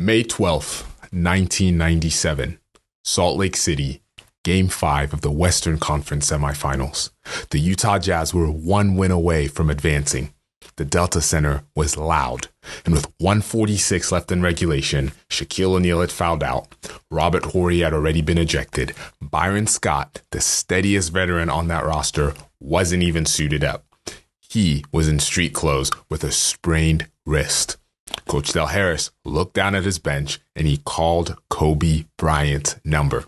May 12th, 1997, Salt Lake City, Game 5 of the Western Conference semifinals. The Utah Jazz were one win away from advancing. The Delta Center was loud, and with 1:46 left in regulation, Shaquille O'Neal had fouled out. Robert Horry had already been ejected. Byron Scott, the steadiest veteran on that roster, wasn't even suited up. He was in street clothes with a sprained wrist. Coach Del Harris looked down at his bench and he called Kobe Bryant's number.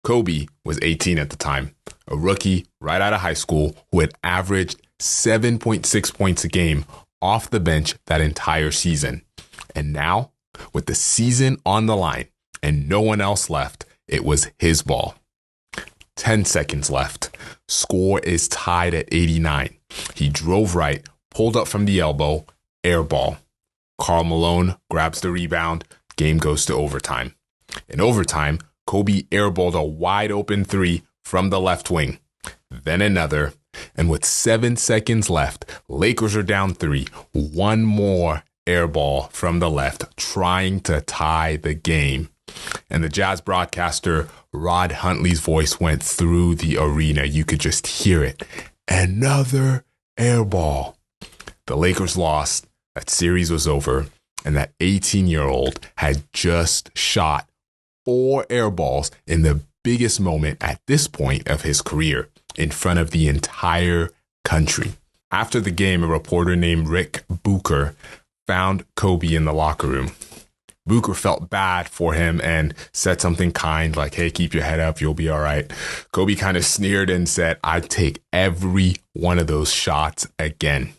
Kobe was 18 at the time, a rookie right out of high school who had averaged 7.6 points a game off the bench that entire season. And now, with the season on the line and no one else left, it was his ball. 10 seconds left. Score is tied at 89. He drove right, pulled up from the elbow, airball. Karl Malone grabs the rebound. Game goes to overtime. In overtime, Kobe airballed a wide open three from the left wing. Then another. And with 7 seconds left, Lakers are down 3. One more airball from the left, trying to tie the game. And the Jazz broadcaster, Rod Huntley's voice went through the arena. You could just hear it. Another airball. The Lakers lost. That series was over. And that 18-year-old had just shot 4 airballs in the biggest moment at this point of his career in front of the entire country. After the game, a reporter named Rick Bucher found Kobe in the locker room. Bucher felt bad for him and said something kind like, "Hey, keep your head up, you'll be all right." Kobe kind of sneered and said, "I'd take every one of those shots again."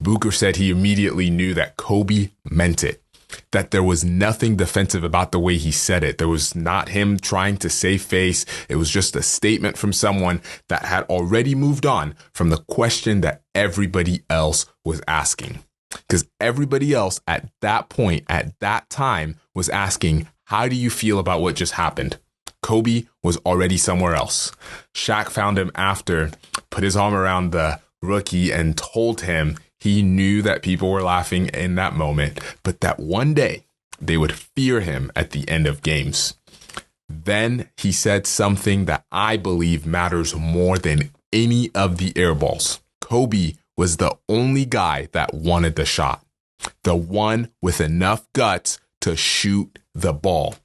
Bucher said he immediately knew that Kobe meant it, that there was nothing defensive about the way he said it. There was not him trying to save face. It was just a statement from someone that had already moved on from the question that everybody else was asking. Because everybody else at that point, at that time, was asking, how do you feel about what just happened? Kobe was already somewhere else. Shaq found him after, put his arm around the rookie and told him he knew that people were laughing in that moment, but that one day they would fear him at the end of games. Then he said something that I believe matters more than any of the airballs. Kobe was the only guy that wanted the shot, the one with enough guts to shoot the ball.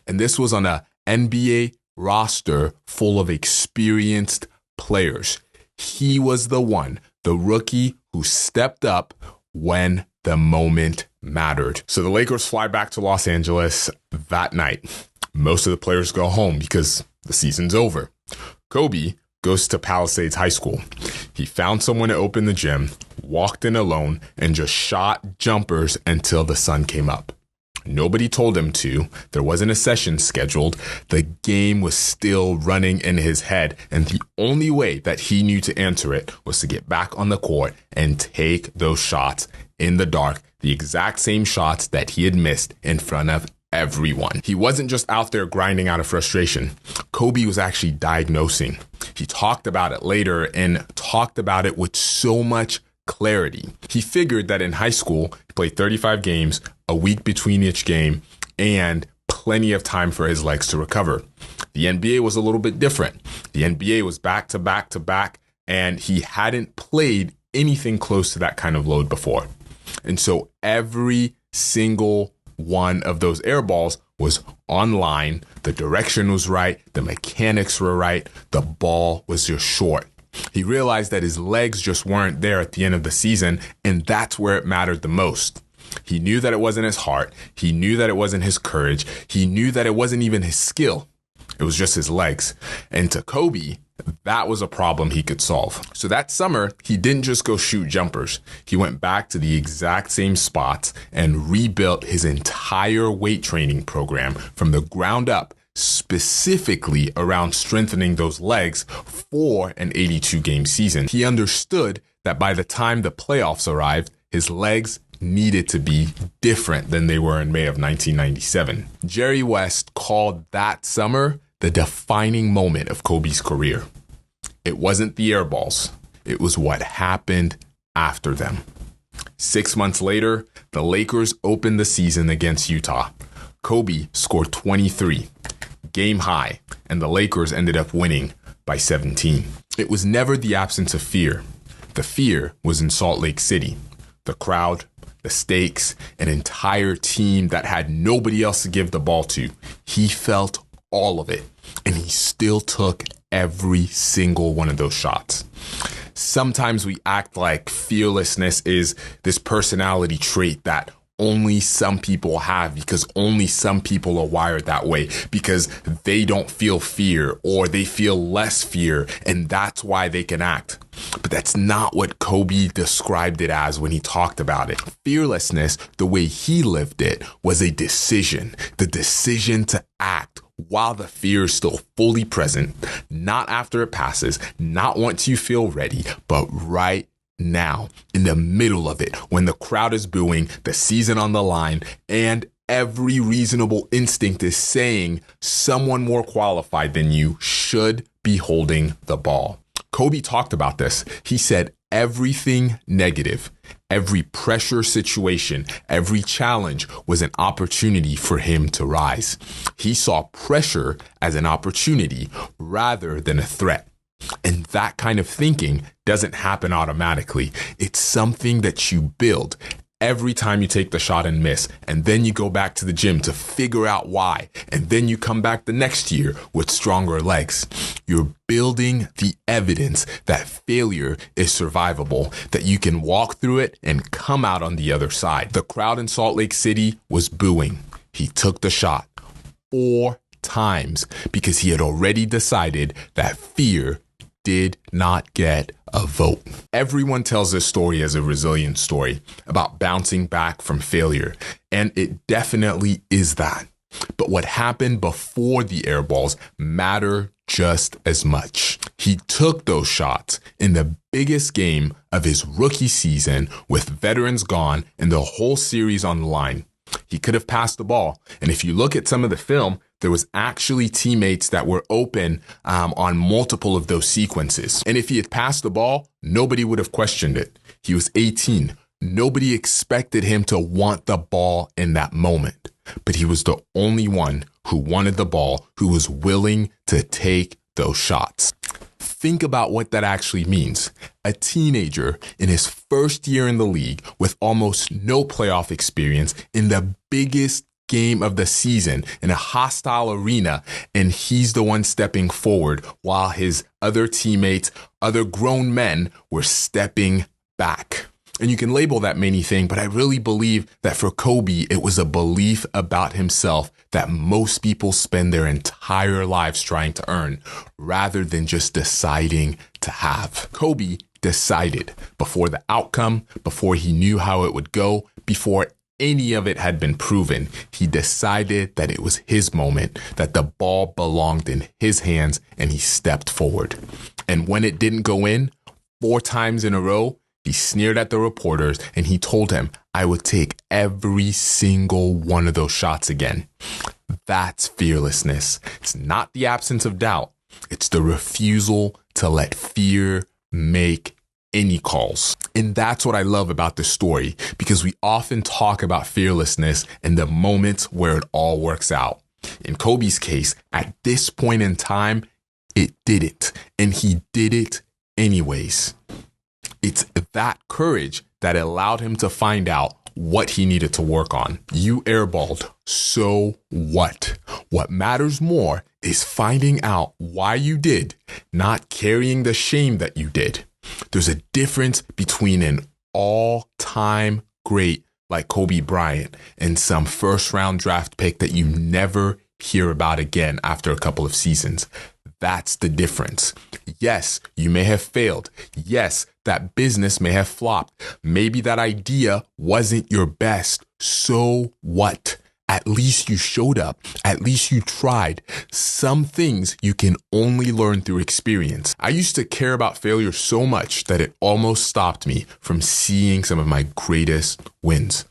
And this was on an NBA roster full of experienced players. He was the one, the rookie who stepped up when the moment mattered. So the Lakers fly back to Los Angeles that night. Most of the players go home because the season's over. Kobe goes to Palisades High School. He found someone to open the gym, walked in alone, and just shot jumpers until the sun came up. Nobody told him to. There wasn't a session scheduled. The game was still running in his head, and the only way that he knew to answer it was to get back on the court and take those shots in the dark, the exact same shots that he had missed in front of everyone. He wasn't just out there grinding out of frustration. Kobe was actually diagnosing. He talked about it later and talked about it with so much clarity. He figured that in high school, he played 35 games, a week between each game, and plenty of time for his legs to recover. The NBA was a little bit different. The NBA was back to back to back, and he hadn't played anything close to that kind of load before. And so every single one of those airballs was online. The direction was right. The mechanics were right. The ball was just short. He realized that his legs just weren't there at the end of the season, and that's where it mattered the most. He knew that it wasn't his heart. He knew that it wasn't his courage. He knew that it wasn't even his skill. It was just his legs. And to Kobe, that was a problem he could solve. So that summer, he didn't just go shoot jumpers. He went back to the exact same spots and rebuilt his entire weight training program from the ground up, specifically around strengthening those legs for an 82-game season. He understood that by the time the playoffs arrived, his legs needed to be different than they were in May of 1997. Jerry West called that summer the defining moment of Kobe's career. It wasn't the airballs. It was what happened after them. 6 months later, the Lakers opened the season against Utah. Kobe scored 23, game high, and the Lakers ended up winning by 17. It was never the absence of fear. The fear was in Salt Lake City. The crowd, the stakes, an entire team that had nobody else to give the ball to. He felt all of it, and he still took every single one of those shots. Sometimes we act like fearlessness is this personality trait that only some people have because only some people are wired that way because they don't feel fear or they feel less fear, and that's why they can act. But that's not what Kobe described it as when he talked about it. Fearlessness, the way he lived it, was a decision. The decision to act while the fear is still fully present, not after it passes, not once you feel ready, but right now, in the middle of it, when the crowd is booing, the season on the line, and every reasonable instinct is saying someone more qualified than you should be holding the ball. Kobe talked about this. He said everything negative, every pressure situation, every challenge was an opportunity for him to rise. He saw pressure as an opportunity rather than a threat. And that kind of thinking doesn't happen automatically. It's something that you build every time you take the shot and miss. And then you go back to the gym to figure out why. And then you come back the next year with stronger legs. You're building the evidence that failure is survivable, that you can walk through it and come out on the other side. The crowd in Salt Lake City was booing. He took the shot 4 times because he had already decided that fear did not get a vote. Everyone tells this story as a resilient story about bouncing back from failure, and it definitely is that. But what happened before the Airballs matter just as much. He took those shots in the biggest game of his rookie season with veterans gone and the whole series on the line. He could have passed the ball. And if you look at some of the film, there was actually teammates that were open on multiple of those sequences. And if he had passed the ball, nobody would have questioned it. He was 18. Nobody expected him to want the ball in that moment. But he was the only one who wanted the ball, who was willing to take those shots. Think about what that actually means. A teenager in his first year in the league with almost no playoff experience in the biggest game of the season in a hostile arena, and he's the one stepping forward while his other teammates, other grown men, were stepping back. And you can label that many things, but I really believe that for Kobe, it was a belief about himself that most people spend their entire lives trying to earn rather than just deciding to have. Kobe decided before the outcome, before he knew how it would go, before any of it had been proven. He decided that it was his moment, that the ball belonged in his hands, and he stepped forward. And when it didn't go in 4 times in a row, he sneered at the reporters and he told him, I would take every single one of those shots again. That's fearlessness. It's not the absence of doubt. It's the refusal to let fear make any calls. And that's what I love about this story, because we often talk about fearlessness in the moments where it all works out. In Kobe's case, at this point in time, it didn't. And he did it anyways. It's that courage that allowed him to find out what he needed to work on. You airballed. So what? What matters more is finding out why you did, not carrying the shame that you did. There's a difference between an all-time great like Kobe Bryant and some first-round draft pick that you never hear about again after a couple of seasons. That's the difference. Yes, you may have failed. Yes, that business may have flopped. Maybe that idea wasn't your best. So what? At least you showed up. At least you tried. Some things you can only learn through experience. I used to care about failure so much that it almost stopped me from seeing some of my greatest wins.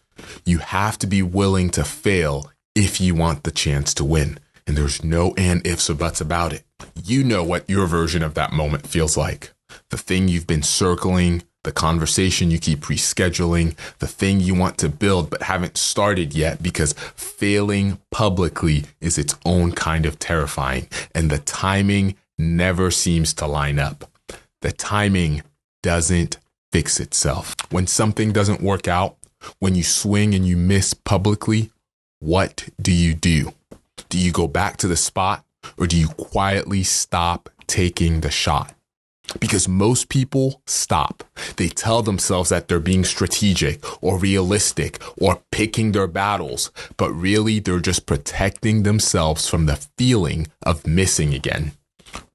You have to be willing to fail if you want the chance to win. And there's no and ifs or buts about it. You know what your version of that moment feels like. The thing you've been circling, the conversation you keep rescheduling, the thing you want to build but haven't started yet because failing publicly is its own kind of terrifying, and the timing never seems to line up. The timing doesn't fix itself. When something doesn't work out, when you swing and you miss publicly, what do? Do you go back to the spot, or do you quietly stop taking the shot? Because most people stop. They tell themselves that they're being strategic or realistic or picking their battles, but really they're just protecting themselves from the feeling of missing again.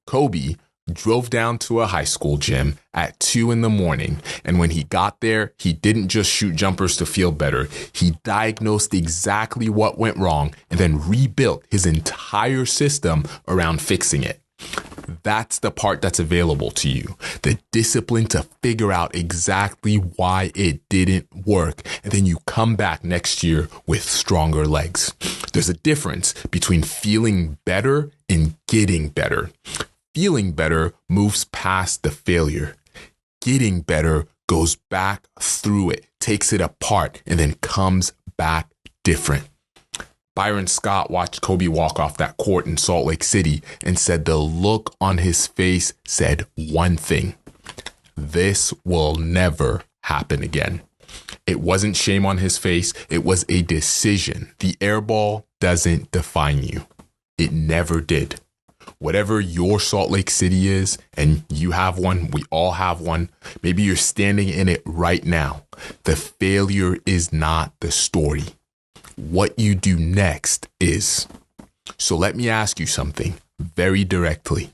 Kobe drove down to a high school gym at 2 a.m, and when he got there, he didn't just shoot jumpers to feel better. He diagnosed exactly what went wrong and then rebuilt his entire system around fixing it. That's the part that's available to you. The discipline to figure out exactly why it didn't work. And then you come back next year with stronger legs. There's a difference between feeling better and getting better. Feeling better moves past the failure. Getting better goes back through it, takes it apart, and then comes back different. Byron Scott watched Kobe walk off that court in Salt Lake City and said the look on his face said one thing: this will never happen again. It wasn't shame on his face. It was a decision. The airball doesn't define you. It never did. Whatever your Salt Lake City is, and you have one, we all have one. Maybe you're standing in it right now. The failure is not the story. What you do next is. So let me ask you something very directly.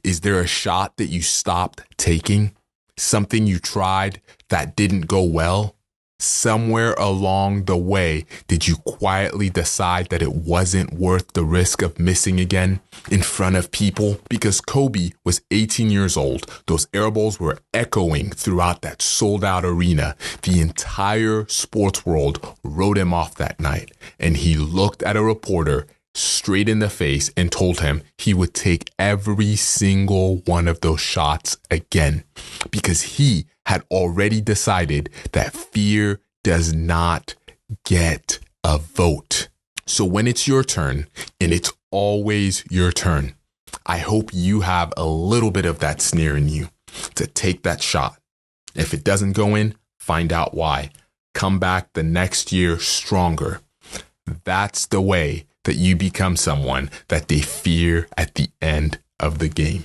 Is there a shot that you stopped taking? Something you tried that didn't go well? Somewhere along the way, did you quietly decide that it wasn't worth the risk of missing again in front of people? Because Kobe was 18 years old. Those airballs were echoing throughout that sold out arena. The entire sports world wrote him off that night. And he looked at a reporter straight in the face and told him he would take every single one of those shots again, because he had already decided that fear does not get a vote. So when it's your turn, and it's always your turn, I hope you have a little bit of that sneer in you to take that shot. If it doesn't go in, find out why. Come back the next year stronger. That's the way that you become someone that they fear at the end of the game.